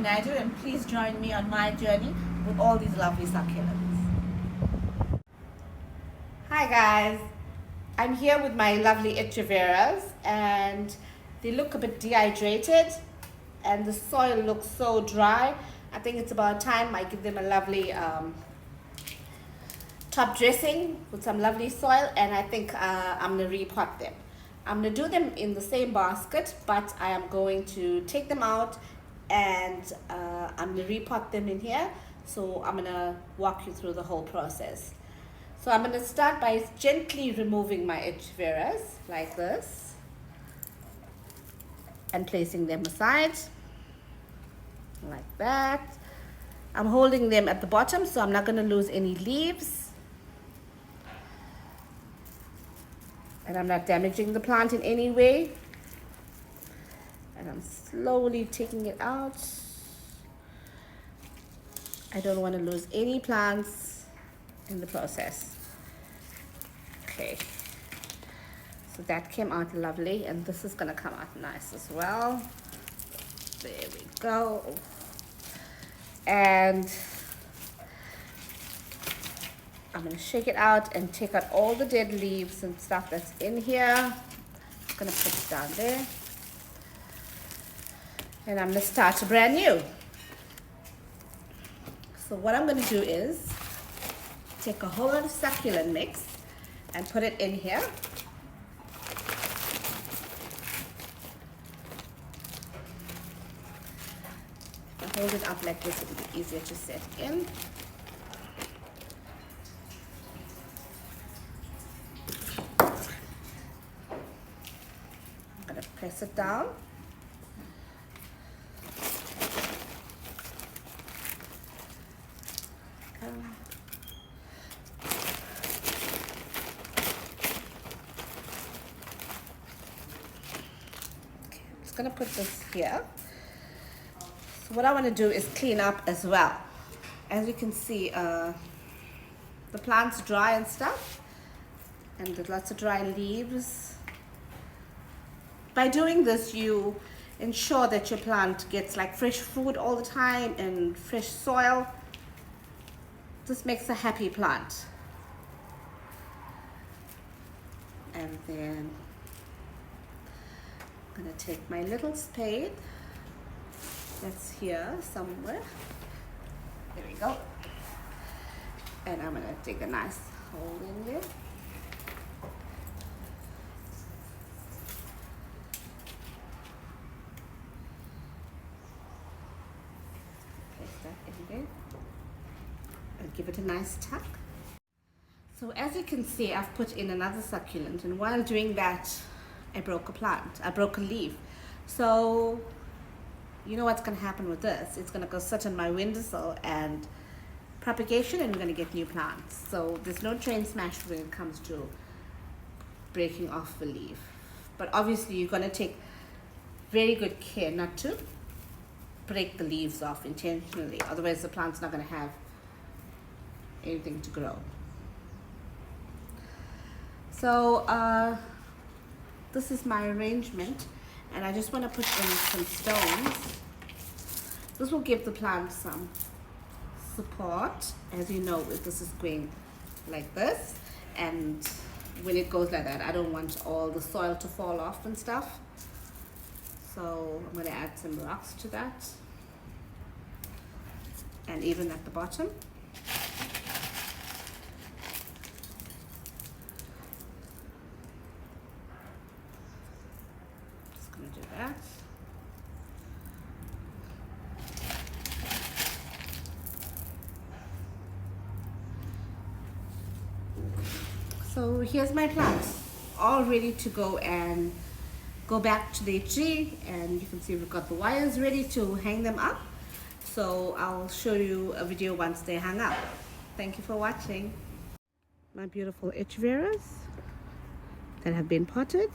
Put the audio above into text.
Naidu, and please join me on my journey with all these lovely succulents. Hi guys, I'm here with my lovely Echeverias, and they look a bit dehydrated and the soil looks so dry. I think it's about time I give them a lovely top dressing with some lovely soil, and I think I'm going to repot them. I'm going to do them in the same basket, but I am going to take them out and I'm going to repot them in here. So I'm going to walk you through the whole process. So I'm going to start by gently removing my Echeverias like this and placing them aside like that. I'm holding them at the bottom so I'm not going to lose any leaves. And I'm not damaging the plant in any way. And I'm slowly taking it out. I don't want to lose any plants in the process. Okay. So that came out lovely, and this is going to come out nice as well. There we go. And I'm going to shake it out and take out all the dead leaves and stuff that's in here. I'm going to put it down there. And I'm going to start brand new. So what I'm going to do is take a whole lot of succulent mix and put it in here. If I hold it up like this, it'll be easier to set in. Press it down. Okay, I'm just going to put this here. So what I want to do is clean up as well. As you can see, the plant's dry and stuff, and there's lots of dry leaves. By doing this, you ensure that your plant gets like fresh food all the time and fresh soil. This makes a happy plant. And then I'm going to take my little spade that's here somewhere. There we go. And I'm going to take a nice hole in there. And give it a nice tuck. So as you can see, I've put in another succulent, and while doing that I broke a leaf. So you know what's going to happen with this? It's going to go sit on my windowsill and propagation, and we're going to get new plants. So there's no train smash when it comes to breaking off the leaf, but obviously you're going to take very good care not to break the leaves off intentionally, otherwise the plant's not going to have anything to grow. So this is my arrangement, and I just want to put in some stones. This will give the plant some support. As you know, this is going like this, and when it goes like that, I don't want all the soil to fall off and stuff. So I'm going to add some rocks to that, and even at the bottom. Just going to do that. So here's my plants, all ready to go and go back to the tree, and you can see we've got the wires ready to hang them up. So I'll show you a video once they hang up. Thank you for watching. My beautiful Echeverias that have been potted.